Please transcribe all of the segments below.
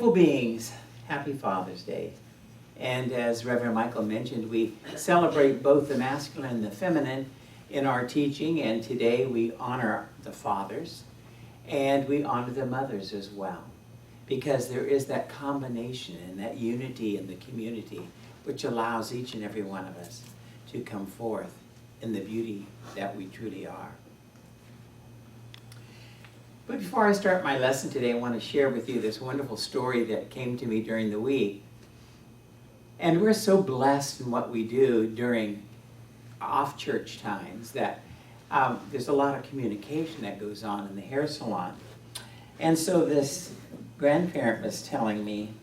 Beautiful beings, happy Father's Day. And as Reverend Michael mentioned, we celebrate both the masculine and the feminine in our teaching, and today we honor the fathers and we honor the mothers as well, because there is that combination and that unity in the community which allows each and every one of us to come forth in the beauty that we truly are. But before I start my lesson today, I want to share with you this wonderful story that came to me during the week. And we're so blessed in what we do during off-church times that there's a lot of communication that goes on in the hair salon. And so this grandparent was telling me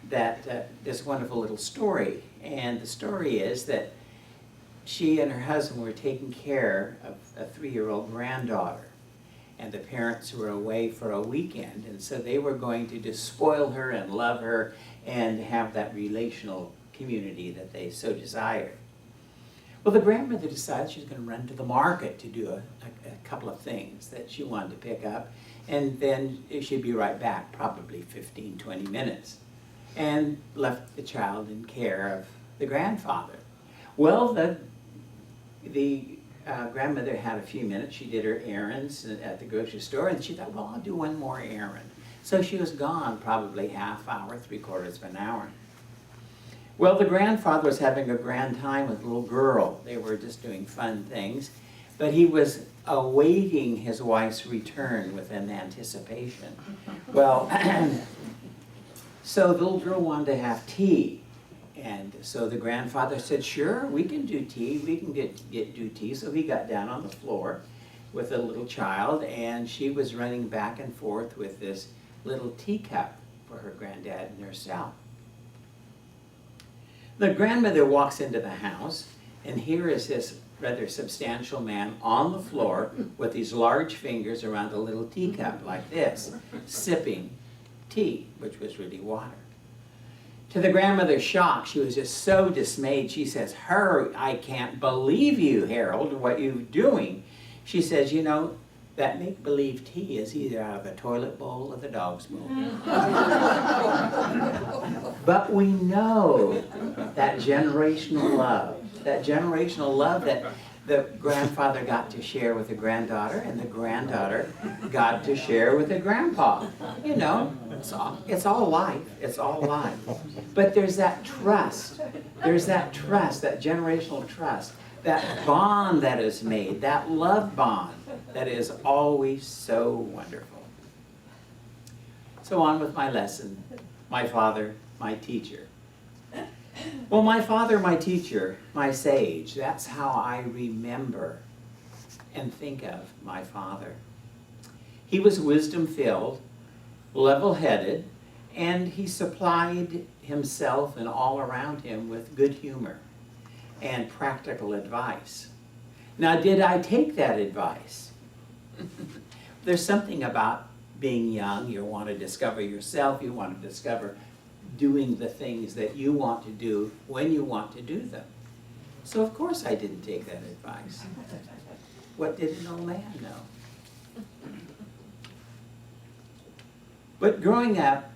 that this wonderful little story. And the story is that she and her husband were taking care of a 3-year-old granddaughter. And the parents were away for a weekend, and so they were going to just spoil her and love her and have that relational community that they so desired. Well, the grandmother decided she was going to run to the market to do a couple of things that she wanted to pick up, and then she'd be right back, probably 15, 20 minutes, and left the child in care of the grandfather. Well, the grandmother had a few minutes. She did her errands at the grocery store, and she thought, well, I'll do one more errand. So she was gone probably half hour, 3/4 of an hour. Well, the grandfather was having a grand time with the little girl. They were just doing fun things, but he was awaiting his wife's return with an anticipation. Well, so the little girl wanted to have tea. And so the grandfather said, sure, we can do tea, we can do tea. So he got down on the floor with a little child, and she was running back and forth with this little teacup for her granddad and herself. The grandmother walks into the house, and here is this rather substantial man on the floor with these large fingers around a little teacup like this, sipping tea, which was really water. To the grandmother's shock, she was just so dismayed. She says, I can't believe you, Harold, what you're doing. She says, you know, that make-believe tea is either out of a toilet bowl or the dog's bowl. But we know that generational love that the grandfather got to share with the granddaughter, and the granddaughter got to share with the grandpa. You know, it's all life. It's all life. But there's that trust. There's that trust, that generational trust, that bond that is made, that love bond that is always so wonderful. So on with my lesson. My father, my teacher. Well, my father, my teacher, my sage, that's how I remember and think of my father. He was wisdom-filled, level-headed, and he supplied himself and all around him with good humor and practical advice. Now, did I take that advice? There's something about being young. You want to discover yourself. You want to discover doing the things that you want to do when you want to do them. So of course I didn't take that advice. What did an old man know? But growing up,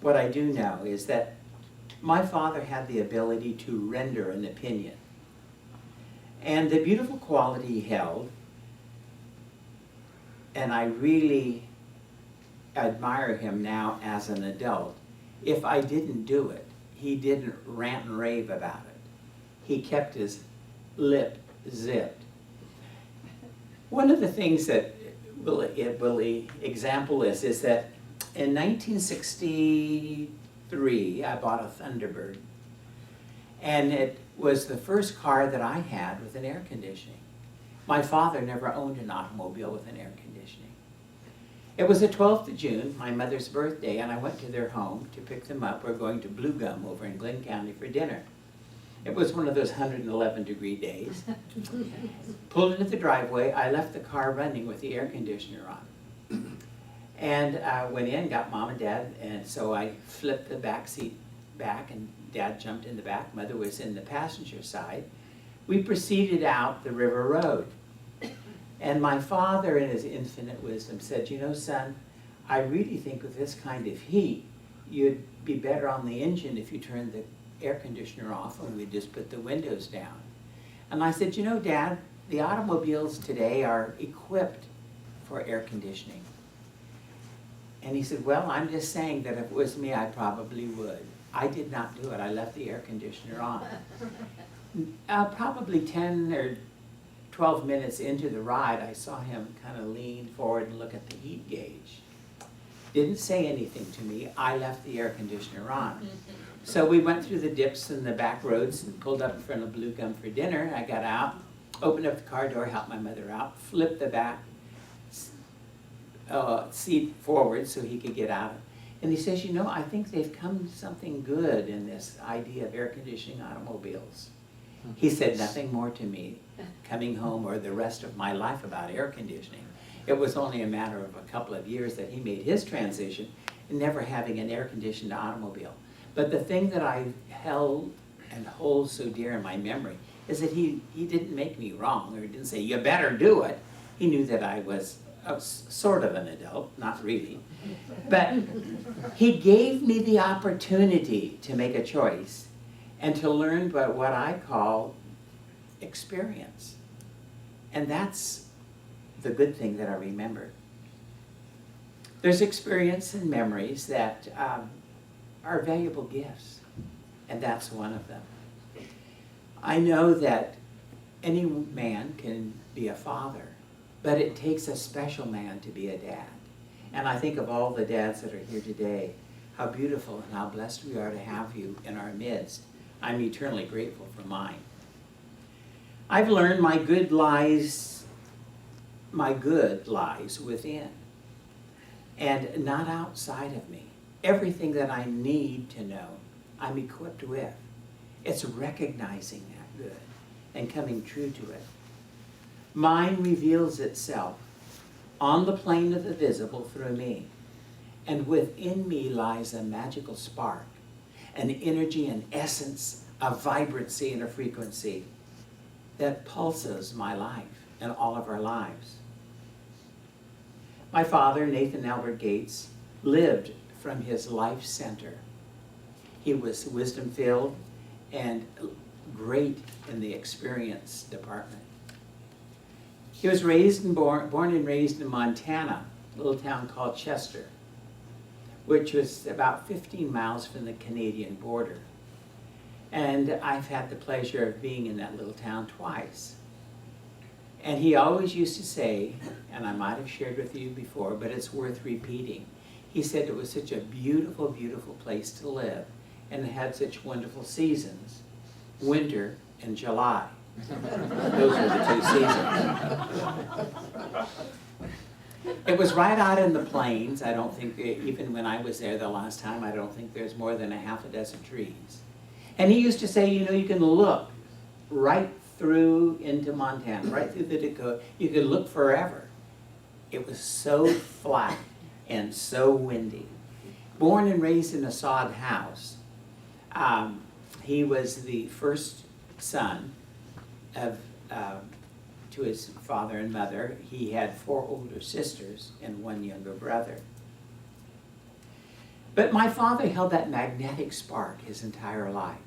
what I do know is that my father had the ability to render an opinion. And the beautiful quality he held, and I really admire him now as an adult. If I didn't do it, he didn't rant and rave about it. He kept his lip zipped. One of the things that example is that in 1963, I bought a Thunderbird. And it was the first car that I had with an air conditioning. My father never owned an automobile with an air conditioning. It was the 12th of June, my mother's birthday, and I went to their home to pick them up. We're going to Blue Gum over in Glenn County for dinner. It was one of those 111-degree days. Pulled into the driveway. I left the car running with the air conditioner on. And went in, got Mom and Dad, and so I flipped the back seat back, and Dad jumped in the back. Mother was in the passenger side. We proceeded out the river road. And my father, in his infinite wisdom, said, you know, son, I really think with this kind of heat, you'd be better on the engine if you turned the air conditioner off and we just put the windows down. And I said, you know, Dad, the automobiles today are equipped for air conditioning. And he said, well, I'm just saying that if it was me, I probably would. I did not do it. I left the air conditioner on. Probably 10 or 12 minutes into the ride, I saw him kind of lean forward and look at the heat gauge. Didn't say anything to me. I left the air conditioner on. So we went through the dips and the back roads and pulled up in front of Blue Gum for dinner. I got out, opened up the car door, helped my mother out, flipped the back seat forward so he could get out. And he says, you know, I think they've come to something good in this idea of air conditioning automobiles. He said nothing more to me coming home or the rest of my life about air conditioning. It was only a matter of a couple of years that he made his transition in never having an air-conditioned automobile. But the thing that I held and hold so dear in my memory is that he didn't make me wrong, or he didn't say, you better do it. He knew that I was sort of an adult, not really. But he gave me the opportunity to make a choice and to learn about what I call experience. And that's the good thing that I remember. There's experience and memories that are valuable gifts, and that's one of them. I know that any man can be a father, but it takes a special man to be a dad. And I think of all the dads that are here today, how beautiful and how blessed we are to have you in our midst. I'm eternally grateful for mine. I've learned my good lies within and not outside of me. Everything that I need to know, I'm equipped with. It's recognizing that good and coming true to it. Mine reveals itself on the plane of the visible through me, and within me lies a magical spark, an energy, an essence, a vibrancy, and a frequency that pulses my life and all of our lives. My father, Nathan Albert Gates, lived from his life center. He was wisdom-filled and great in the experience department. He was born and raised in Montana, a little town called Chester, which was about 15 miles from the Canadian border. And I've had the pleasure of being in that little town twice. And he always used to say, and I might have shared with you before, but it's worth repeating. He said it was such a beautiful, beautiful place to live, and it had such wonderful seasons, winter and July. Those were the 2 seasons. It was right out in the plains. I don't think, even when I was there the last time, I don't think there's more than a half a dozen trees. And he used to say, you know, you can look right through into Montana, right through the Dakota. You could look forever. It was so flat and so windy. Born and raised in a sod house, he was the first son of, to his father and mother. He had 4 older sisters and 1 younger brother. But my father held that magnetic spark his entire life.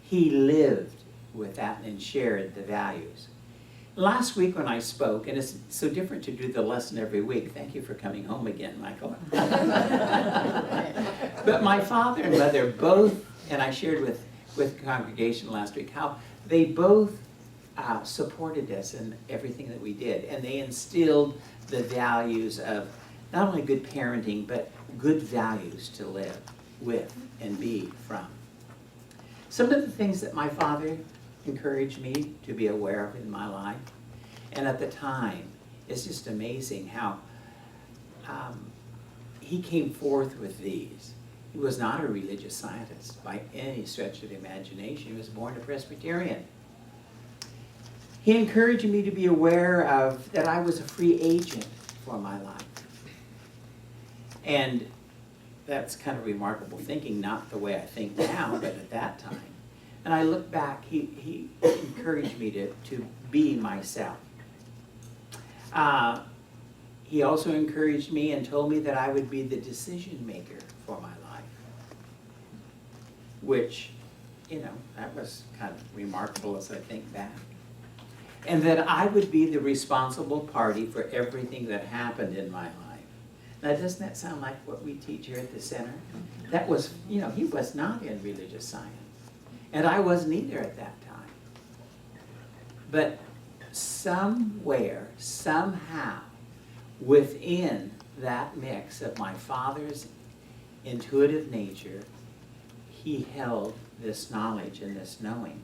He lived with that and shared the values. Last week when I spoke, and it's so different to do the lesson every week. Thank you for coming home again, Michael. But my father and mother both, and I shared with the congregation last week, how they both supported us in everything that we did. And they instilled the values of not only good parenting, but good values to live with and be from. Some of the things that my father encouraged me to be aware of in my life, and at the time, it's just amazing how he came forth with these. He was not a religious scientist by any stretch of the imagination. He was born a Presbyterian. He encouraged me to be aware of that I was a free agent for my life. And that's kind of remarkable thinking, not the way I think now, but at that time. And I look back, he encouraged me to be myself. He also encouraged me and told me that I would be the decision maker for my life. which, that was kind of remarkable as I think back. And that I would be the responsible party for everything that happened in my life. Now, doesn't that sound like what we teach here at the center? That was, he was not in religious science. And I wasn't either at that time. But somewhere, somehow, within that mix of my father's intuitive nature, he held this knowledge and this knowing.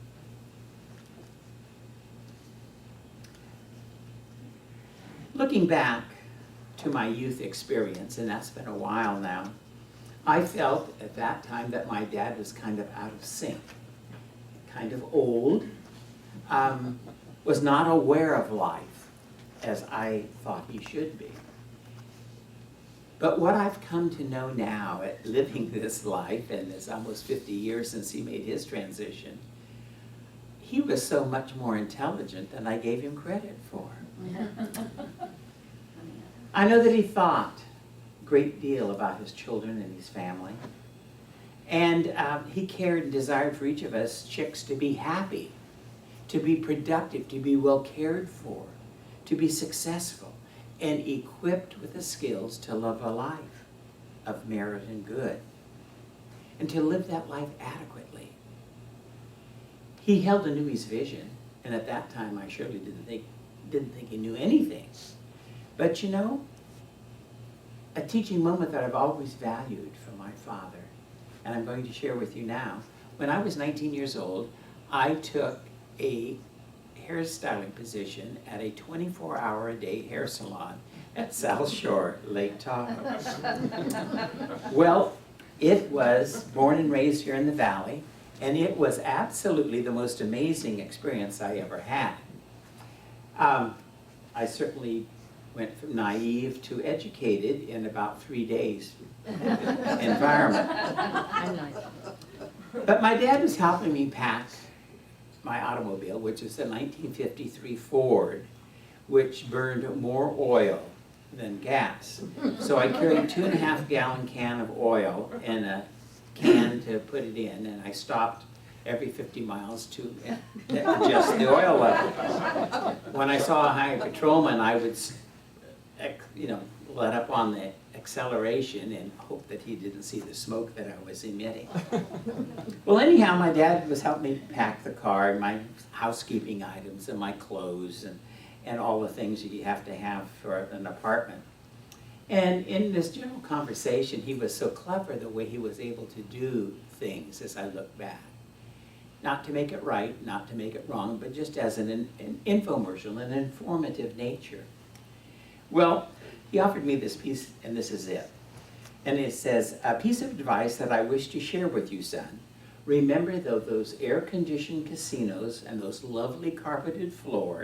Looking back to my youth experience, and that's been a while now, I felt at that time that my dad was kind of out of sync, kind of old, was not aware of life as I thought he should be. But what I've come to know now at living this life, and it's almost 50 years since he made his transition, he was so much more intelligent than I gave him credit for. I know that he thought a great deal about his children and his family. And he cared and desired for each of us chicks to be happy, to be productive, to be well cared for, to be successful, and equipped with the skills to live a life of merit and good, and to live that life adequately. He held anew his vision, and at that time I surely didn't think he knew anything. But a teaching moment that I've always valued from my father, and I'm going to share with you now. When I was 19 years old, I took a hairstyling position at a 24-hour-a-day hair salon at South Shore, Lake Tahoe. Well, it was born and raised here in the valley, and it was absolutely the most amazing experience I ever had. I certainly went from naive to educated in about 3 days environment. But my dad was helping me pack my automobile, which is a 1953 Ford, which burned more oil than gas. So I carried a 2.5-gallon can of oil and a can to put it in, and I stopped every 50 miles to adjust the oil level. When I saw a highway patrolman, I would let up on the acceleration and hope that he didn't see the smoke that I was emitting. Well, anyhow, my dad was helping me pack the car, my housekeeping items and my clothes and all the things that you have to have for an apartment. And in this general conversation, he was so clever the way he was able to do things as I look back. Not to make it right, not to make it wrong, but just as an infomercial, an informative nature. Well, he offered me this piece, and this is it. And it says, "A piece of advice that I wish to share with you, son. Remember, though, those air-conditioned casinos and those lovely carpeted floors